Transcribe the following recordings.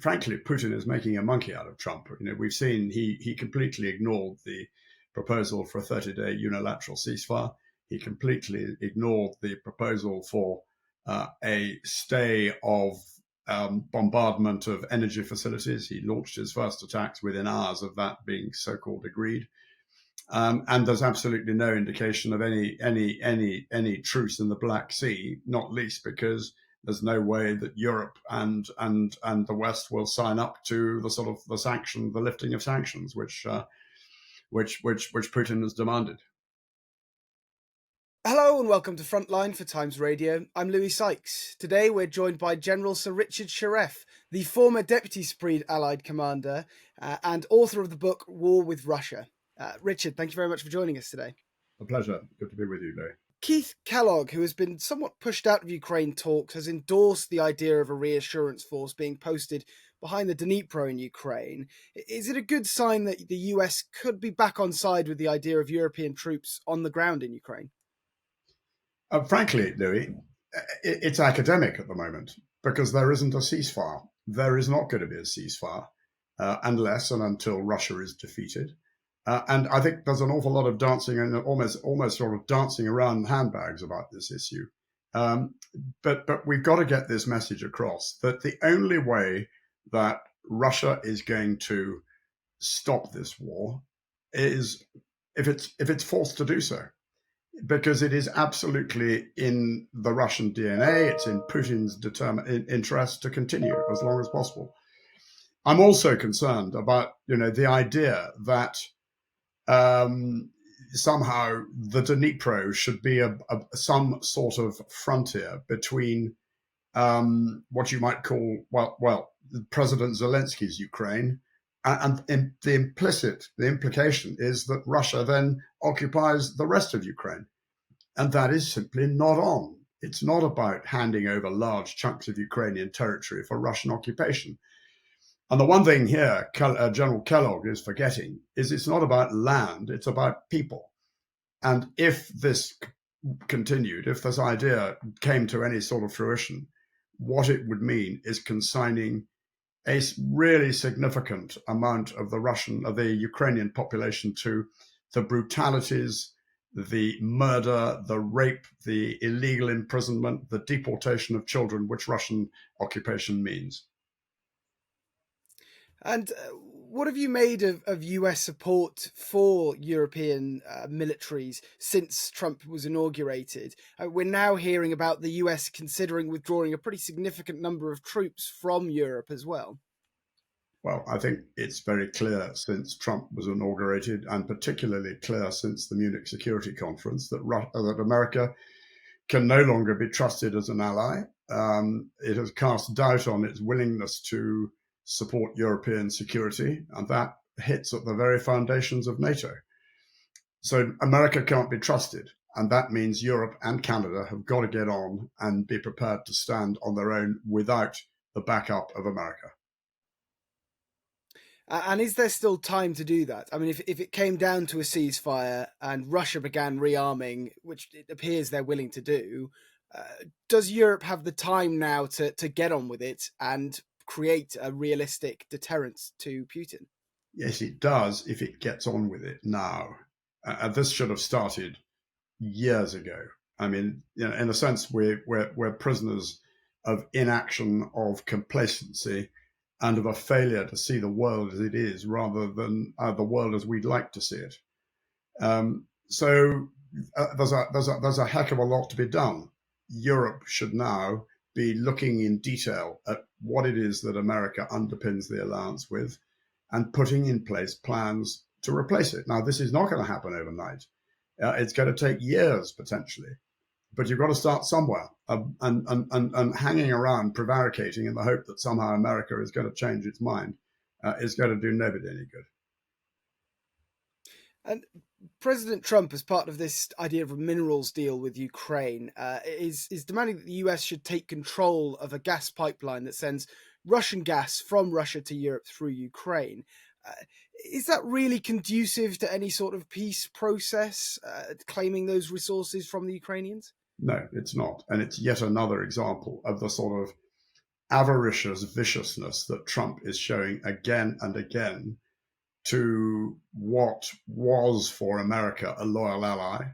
frankly, Putin is making a monkey out of Trump. We've seen he completely ignored the proposal for a 30-day unilateral ceasefire. He completely ignored the proposal for a stay of bombardment of energy facilities. He launched his first attacks within hours of that being so-called agreed. And there's absolutely no indication of any truce in the Black Sea, not least because there's no way that Europe and the West will sign up to the lifting of sanctions, which Putin has demanded. Hello and welcome to Frontline for Times Radio. I'm Louis Sykes. Today we're joined by General Sir Richard Shirreff, the former Deputy Supreme Allied Commander and author of the book War with Russia. Richard, thank you very much for joining us today. A pleasure. Good to be with you, Louis. Keith Kellogg, who has been somewhat pushed out of Ukraine talks, has endorsed the idea of a reassurance force being posted behind the Dnipro in Ukraine. Is it a good sign that the US could be back on side with the idea of European troops on the ground in Ukraine? Frankly, Louis, it's academic at the moment because there isn't a ceasefire. There is not going to be a ceasefire unless and until Russia is defeated. And I think there's an awful lot of dancing and almost sort of dancing around handbags about this issue. But we've got to get this message across that the only way that Russia is going to stop this war is if it's forced to do so. Because it is absolutely in the Russian DNA. It's in Putin's interest to continue as long as possible. I'm also concerned about, the idea that somehow the Dnipro should be some sort of frontier between what you might call, President Zelensky's Ukraine. And the implication is that Russia then occupies the rest of Ukraine. And that is simply not on. It's not about handing over large chunks of Ukrainian territory for Russian occupation. And the one thing here General Kellogg is forgetting is it's not about land, it's about people. And if this continued, if this idea came to any sort of fruition, what it would mean is consigning a really significant amount of the Ukrainian population to the brutalities, the murder, the rape, the illegal imprisonment, the deportation of children, which Russian occupation means. And what have you made of US support for European militaries since Trump was inaugurated? We're now hearing about the US considering withdrawing a pretty significant number of troops from Europe as well. Well, I think it's very clear since Trump was inaugurated, and particularly clear since the Munich Security Conference, that America can no longer be trusted as an ally. It has cast doubt on its willingness to support European security, and that hits at the very foundations of NATO. So America can't be trusted, and that means Europe and Canada have got to get on and be prepared to stand on their own without the backup of America. And is there still time to do that? I mean, if it came down to a ceasefire and Russia began rearming, which it appears they're willing to do, does Europe have the time now to get on with it and create a realistic deterrent to Putin? Yes, it does if it gets on with it now. This should have started years ago. I mean, in a sense, we're prisoners of inaction, of complacency, and of a failure to see the world as it is rather than the world as we'd like to see it. So there's a heck of a lot to be done. Europe should now be looking in detail at what it is that America underpins the alliance with and putting in place plans to replace it. Now, this is not going to happen overnight. It's going to take years, potentially. But you've got to start somewhere, and hanging around prevaricating in the hope that somehow America is going to change its mind is going to do nobody any good. And President Trump, as part of this idea of a minerals deal with Ukraine, is demanding that the US should take control of a gas pipeline that sends Russian gas from Russia to Europe through Ukraine. Is that really conducive to any sort of peace process, claiming those resources from the Ukrainians? No, it's not. And it's yet another example of the sort of avaricious viciousness that Trump is showing again and again to what was for America a loyal ally.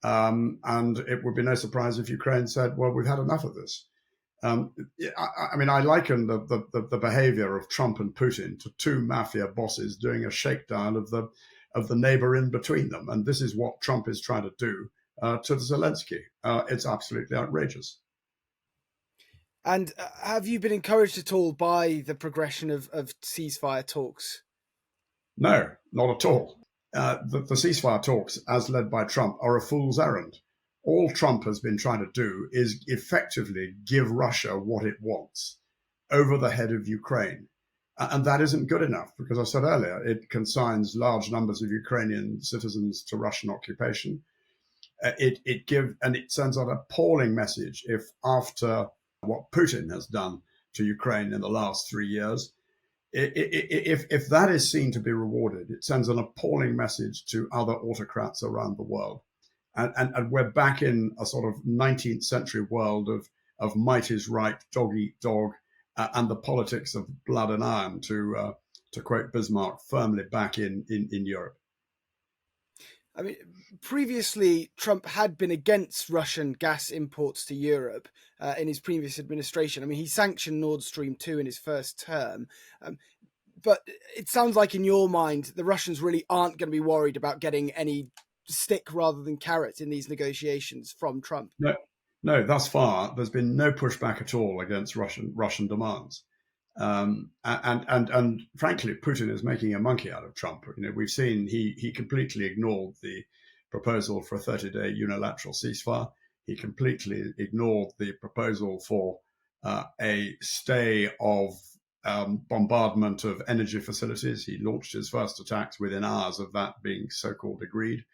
And it would be no surprise if Ukraine said, well, we've had enough of this. I mean, I liken the behavior of Trump and Putin to two mafia bosses doing a shakedown of the neighbor in between them. And this is what Trump is trying to do to Zelensky. It's absolutely outrageous. And have you been encouraged at all by the progression of ceasefire talks? No, not at all. The ceasefire talks, as led by Trump, are a fool's errand. All Trump has been trying to do is effectively give Russia what it wants over the head of Ukraine. And that isn't good enough because I said earlier, it consigns large numbers of Ukrainian citizens to Russian occupation. It sends an appalling message if, after what Putin has done to Ukraine in the last 3 years, if that is seen to be rewarded, it sends an appalling message to other autocrats around the world. And we're back in a sort of 19th century world of might is right, dog eat dog, and the politics of blood and iron, to quote Bismarck, firmly back in Europe. I mean, previously, Trump had been against Russian gas imports to Europe in his previous administration. I mean, he sanctioned Nord Stream 2 in his first term. But it sounds like in your mind, the Russians really aren't going to be worried about getting any stick rather than carrot in these negotiations from Trump. No. Thus far, there's been no pushback at all against Russian demands. And frankly, Putin is making a monkey out of Trump. We've seen he completely ignored the proposal for a 30-day unilateral ceasefire. He completely ignored the proposal for a stay of bombardment of energy facilities. He launched his first attacks within hours of that being so-called agreed.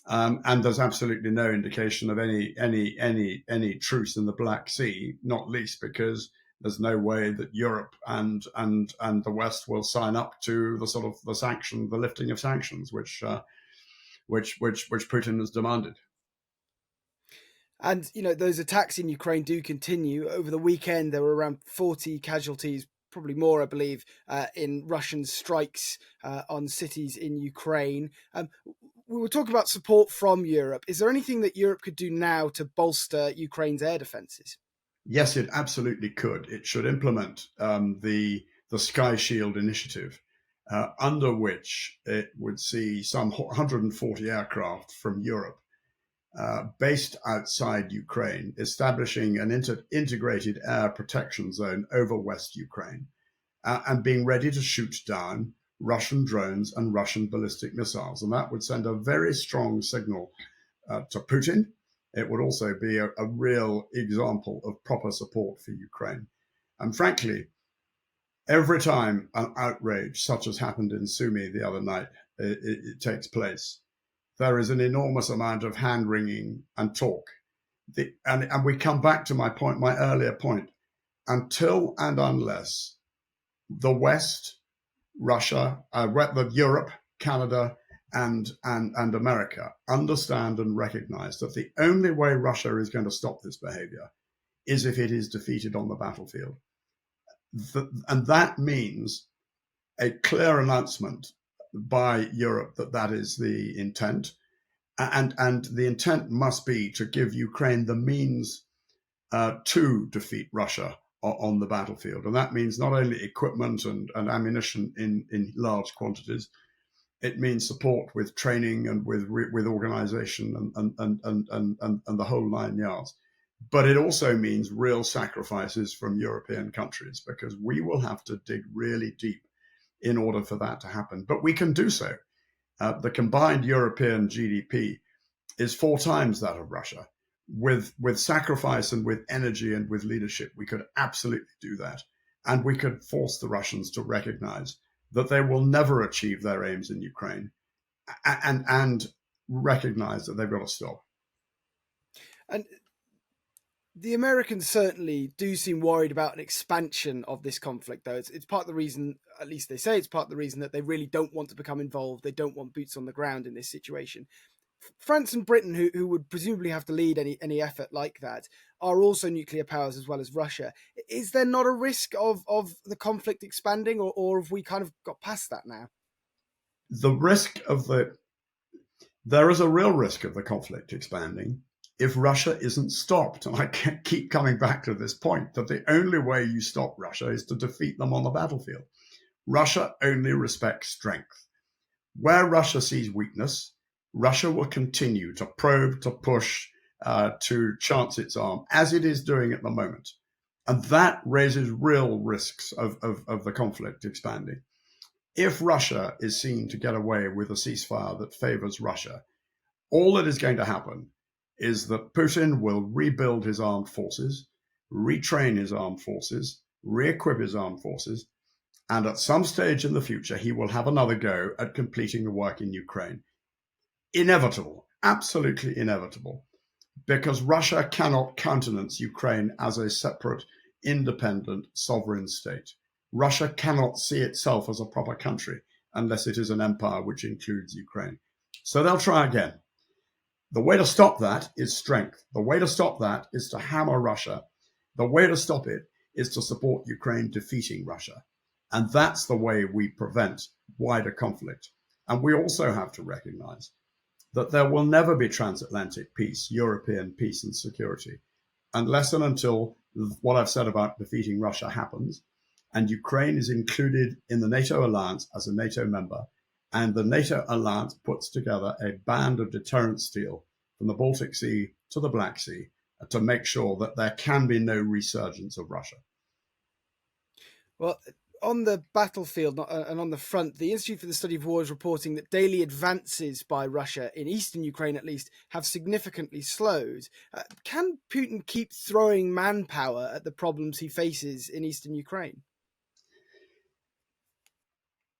And there's absolutely no indication of any truce in the Black Sea, not least because there's no way that Europe and the West will sign up to the sort of the lifting of sanctions, which Putin has demanded. And those attacks in Ukraine do continue. Over the weekend, there were around 40 casualties, probably more, I believe, in Russian strikes on cities in Ukraine. We were talking about support from Europe. Is there anything that Europe could do now to bolster Ukraine's air defences? Yes, it absolutely could. It should implement the Sky Shield initiative, under which it would see some 140 aircraft from Europe based outside Ukraine, establishing an integrated air protection zone over West Ukraine, and being ready to shoot down Russian drones and Russian ballistic missiles. And that would send a very strong signal to Putin. It would also be a real example of proper support for Ukraine. And frankly, every time an outrage such as happened in Sumy the other night, it takes place, there is an enormous amount of hand-wringing and talk. And we come back to my earlier point. Until and unless the West, Russia, Europe, Canada, and America understand and recognize that the only way Russia is going to stop this behavior is if it is defeated on the battlefield. And that means a clear announcement by Europe that is the intent. And the intent must be to give Ukraine the means to defeat Russia on the battlefield. And that means not only equipment and ammunition in large quantities, it means support with training and with organization and the whole 9 yards. But it also means real sacrifices from European countries, because we will have to dig really deep in order for that to happen. But we can do so. The combined European GDP is 4 times that of Russia. With sacrifice and with energy and with leadership, we could absolutely do that. And we could force the Russians to recognize that they will never achieve their aims in Ukraine, and recognize that they've got to stop. And the Americans certainly do seem worried about an expansion of this conflict, though. It's part of the reason, at least they say it's part of the reason, that they really don't want to become involved. They don't want boots on the ground in this situation. France and Britain, who would presumably have to lead any effort like that, are also nuclear powers as well as Russia. Is there not a risk of the conflict expanding, or have we kind of got past that now? There is a real risk of the conflict expanding if Russia isn't stopped. And I keep coming back to this point that the only way you stop Russia is to defeat them on the battlefield. Russia only respects strength. Where Russia sees weakness, Russia will continue to probe, to push, to chance its arm, as it is doing at the moment. And that raises real risks of the conflict expanding. If Russia is seen to get away with a ceasefire that favors Russia, all that is going to happen is that Putin will rebuild his armed forces, retrain his armed forces, re-equip his armed forces, and at some stage in the future, he will have another go at completing the work in Ukraine. Inevitable, absolutely inevitable, because Russia cannot countenance Ukraine as a separate, independent, sovereign state. Russia cannot see itself as a proper country unless it is an empire which includes Ukraine. So they'll try again. The way to stop that is strength. The way to stop that is to hammer Russia. The way to stop it is to support Ukraine defeating Russia. And that's the way we prevent wider conflict. And we also have to recognize that there will never be transatlantic peace, European peace and security, unless and until what I've said about defeating Russia happens, and Ukraine is included in the NATO alliance as a NATO member, and the NATO alliance puts together a band of deterrent steel from the Baltic Sea to the Black Sea to make sure that there can be no resurgence of Russia. Well, on the battlefield and on the front, the Institute for the Study of War is reporting that daily advances by Russia, in eastern Ukraine at least, have significantly slowed. Can Putin keep throwing manpower at the problems he faces in eastern Ukraine?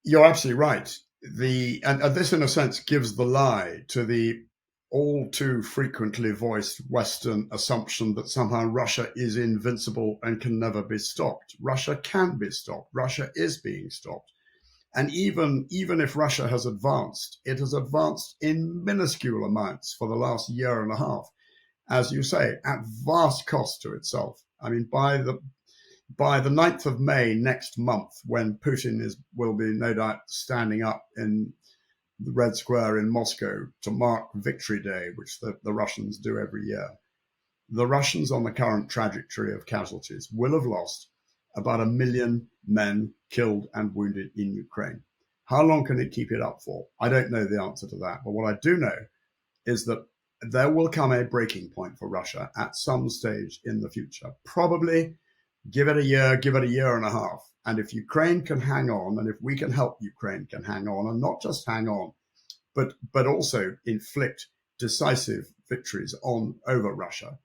You're absolutely right. And this, in a sense, gives the lie to the all too frequently voiced Western assumption that somehow Russia is invincible and can never be stopped. Russia can be stopped. Russia is being stopped. And even if Russia has advanced, it has advanced in minuscule amounts for the last year and a half, as you say, at vast cost to itself. I mean, by the 9th of May next month, when Putin will be no doubt standing up in the Red Square in Moscow to mark Victory Day, which the Russians do every year, the Russians on the current trajectory of casualties will have lost about 1 million men killed and wounded in Ukraine. How long can it keep it up for? I don't know the answer to that. But what I do know is that there will come a breaking point for Russia at some stage in the future. Probably give it a year and a half. And if Ukraine can hang on, and if we can help Ukraine can hang on, and not just hang on, but also inflict decisive victories over Russia,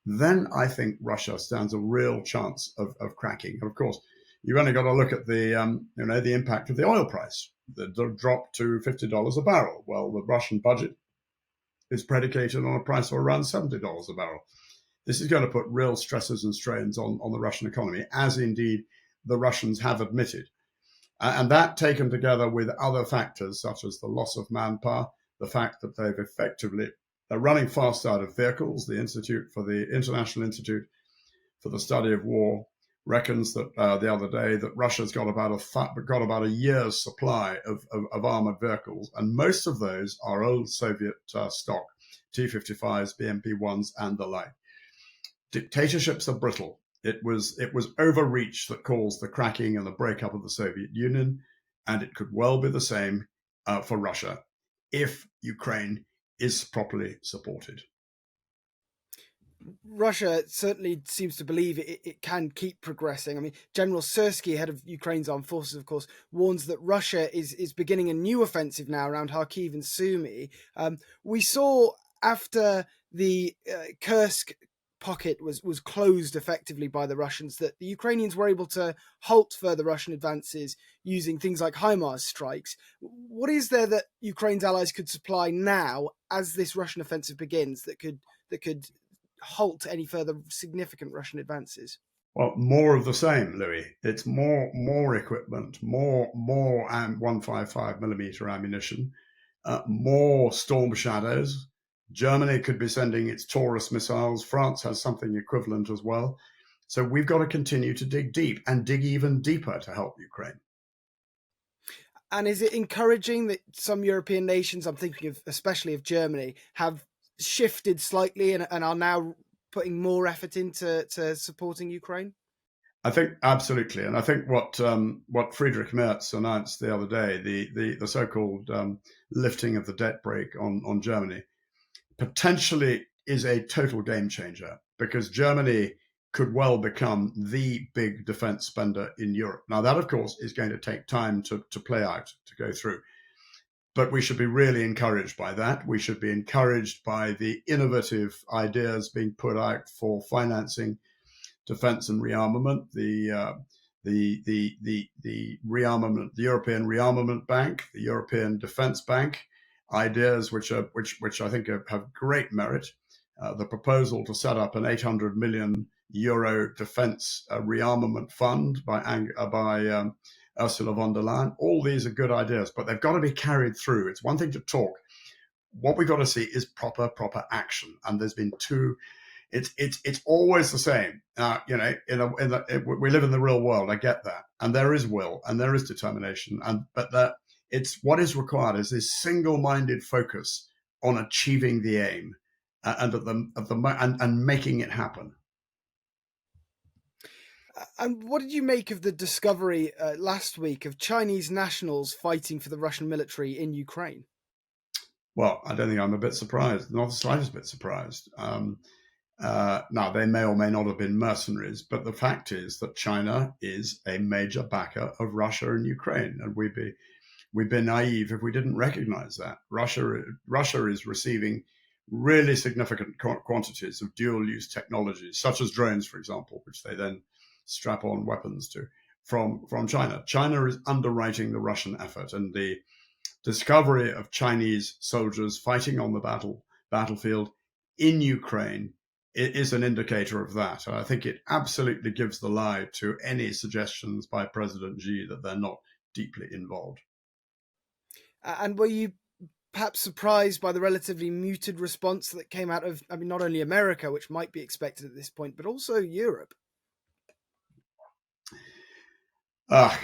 then I think Russia stands a real chance of cracking. And of course, you've only got to look at the impact of the oil price. The drop to $50 a barrel. Well, the Russian budget is predicated on a price of around $70 a barrel. This is going to put real stresses and strains on the Russian economy, as indeed the Russians have admitted. And that, taken together with other factors such as the loss of manpower, the fact that they're running fast out of vehicles. The International Institute for the Study of War reckons that the other day that Russia's got about a year's supply of armored vehicles, and most of those are old Soviet stock, T-55s, BMP-1s, and the like. Dictatorships are brittle. It was overreach that caused the cracking and the breakup of the Soviet Union, and it could well be the same for Russia if Ukraine is properly supported. Russia certainly seems to believe it can keep progressing. I mean, General Syrsky, head of Ukraine's armed forces, of course, warns that Russia is beginning a new offensive now around Kharkiv and Sumy. We saw after the Kursk pocket was closed effectively by the Russians that the Ukrainians were able to halt further Russian advances using things like HIMARS strikes. What is there that Ukraine's allies could supply now as this Russian offensive begins that could halt any further significant Russian advances? Well, more of the same, Louis. It's more equipment, more 155 millimeter ammunition, more Storm Shadows. Germany could be sending its Taurus missiles. France has something equivalent as well. So we've got to continue to dig deep and dig even deeper to help Ukraine. And is it encouraging that some European nations, I'm thinking of especially of Germany, have shifted slightly and are now putting more effort into supporting Ukraine? I think absolutely, and I think what Friedrich Merz announced the other day, the so-called lifting of the debt brake on Germany, potentially is a total game changer, because Germany could well become the big defense spender in Europe. Now, that, of course, is going to take time to play out, to go through. But we should be really encouraged by that. We should be encouraged by the innovative ideas being put out for financing defense and rearmament, the rearmament, the European Rearmament Bank, the European Defense Bank, ideas which I think have great merit. The proposal to set up an 800 million euro defense rearmament fund by Ursula von der Leyen. All these are good ideas, but they've got to be carried through. It's one thing to talk. What we've got to see is proper action. And there's been two. It's always the same. We live in the real world. I get that, and there is will and there is determination, but it's what is required is this single-minded focus on achieving the aim and making it happen. And what did you make of the discovery last week of Chinese nationals fighting for the Russian military in Ukraine? Well, I don't think I'm a bit surprised, not the slightest bit surprised. Now, they may or may not have been mercenaries, but the fact is that China is a major backer of Russia and Ukraine, and we'd be naive if we didn't recognize that. Russia is receiving really significant quantities of dual-use technologies, such as drones, for example, which they then strap on weapons to from China. China is underwriting the Russian effort, and the discovery of Chinese soldiers fighting on the battlefield in Ukraine is an indicator of that. And I think it absolutely gives the lie to any suggestions by President Xi that they're not deeply involved. And were you perhaps surprised by the relatively muted response that came out of, not only America, which might be expected at this point, but also Europe?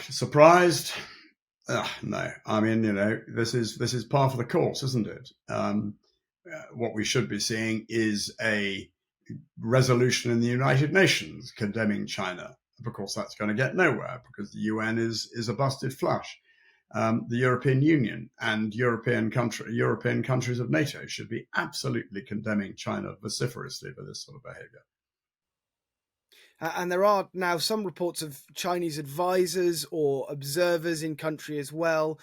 Surprised? No. This is par for the course, isn't it? What we should be seeing is a resolution in the United Nations condemning China. Of course, that's going to get nowhere because the UN is a busted flush. The European Union and European countries of NATO should be absolutely condemning China vociferously for this sort of behavior. And there are now some reports of Chinese advisors or observers in country as well.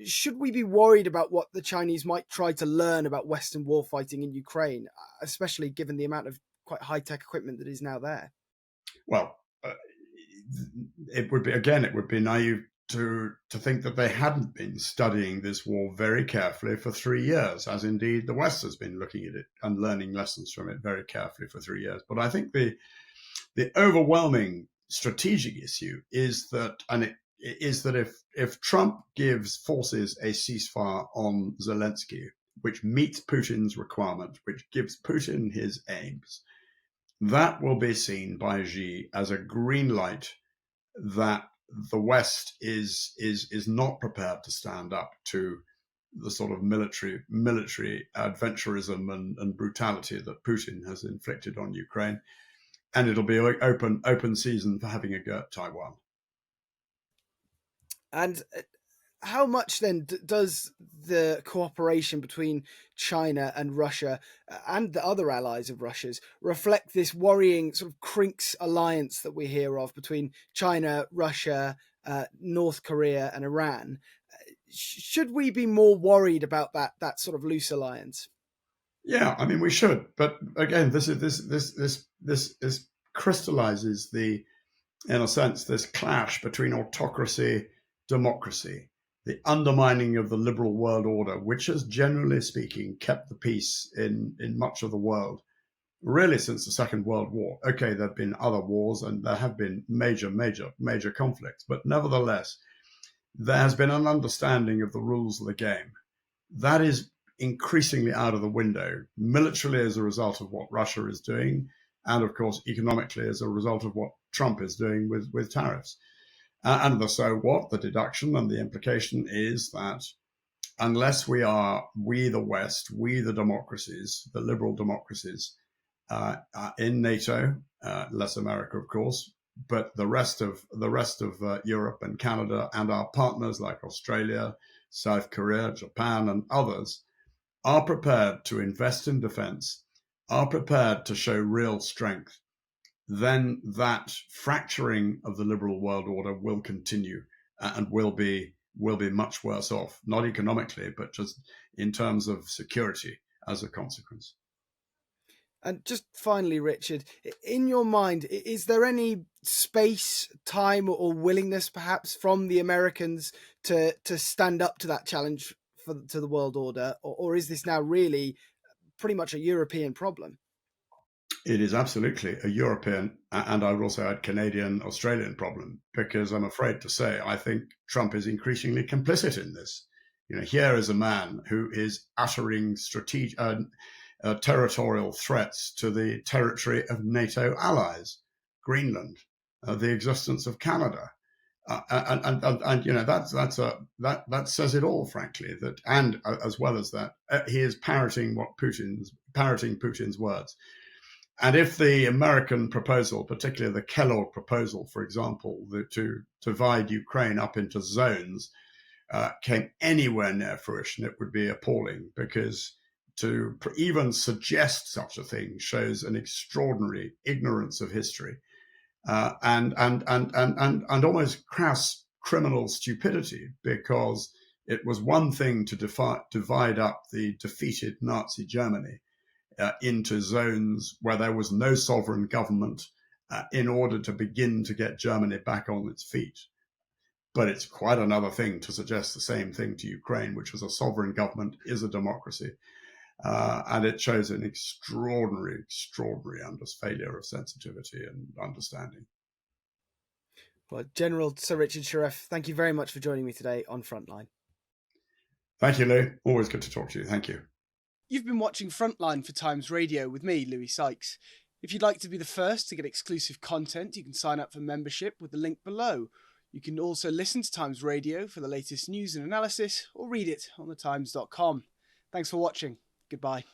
Should we be worried about what the Chinese might try to learn about Western warfighting in Ukraine, especially given the amount of quite high-tech equipment that is now there? Well, it would be naive to think that they hadn't been studying this war very carefully for 3 years, as indeed the West has been looking at it and learning lessons from it very carefully for 3 years. But I think the overwhelming strategic issue is that, if Trump gives forces a ceasefire on Zelensky, which meets Putin's requirement, which gives Putin his aims, that will be seen by Xi as a green light that the West is not prepared to stand up to the sort of military adventurism and brutality that Putin has inflicted on Ukraine. And it'll be open season for having a go at Taiwan. And how much then does the cooperation between China and Russia and the other allies of Russia's reflect this worrying sort of Crinks alliance that we hear of between China, Russia, North Korea, and Iran? Should we be more worried about that sort of loose alliance? Yeah, I mean, we should, but again, this crystallizes in a sense, this clash between autocracy, democracy, the undermining of the liberal world order, which has generally speaking kept the peace in much of the world, really since the Second World War. Okay, there have been other wars and there have been major conflicts, but nevertheless, there has been an understanding of the rules of the game that is increasingly out of the window, militarily as a result of what Russia is doing, and of course economically as a result of what Trump is doing with tariffs. And the so what, the deduction and the implication is that unless we the West, we the democracies, the liberal democracies in NATO, less America, of course, but the rest of Europe and Canada and our partners like Australia, South Korea, Japan, and others are prepared to invest in defense, are prepared to show real strength, then that fracturing of the liberal world order will continue and will be much worse off, not economically, but just in terms of security as a consequence. And just finally, Richard, in your mind, is there any space, time, or willingness perhaps from the Americans to stand up to that challenge to the world order, or is this now really pretty much a European problem? It is absolutely a European, and I would also add Canadian, Australian problem, because I'm afraid to say I think Trump is increasingly complicit in this. Here is a man who is uttering strategic, territorial threats to the territory of NATO allies, Greenland, the existence of Canada, and that says it all, frankly. That and as well as that, he is parroting Putin's words. And if the American proposal, particularly the Kellogg proposal, for example, to divide Ukraine up into zones, came anywhere near fruition, it would be appalling, because to even suggest such a thing shows an extraordinary ignorance of history and almost crass criminal stupidity, because it was one thing to divide up the defeated Nazi Germany into zones where there was no sovereign government in order to begin to get Germany back on its feet. But it's quite another thing to suggest the same thing to Ukraine, which is a sovereign government, is a democracy. And it shows an extraordinary failure of sensitivity and understanding. Well, General Sir Richard Shirreff, thank you very much for joining me today on Frontline. Thank you, Lou. Always good to talk to you. Thank you. You've been watching Frontline for Times Radio with me, Louis Sykes. If you'd like to be the first to get exclusive content, you can sign up for membership with the link below. You can also listen to Times Radio for the latest news and analysis, or read it on thetimes.com. Thanks for watching. Goodbye.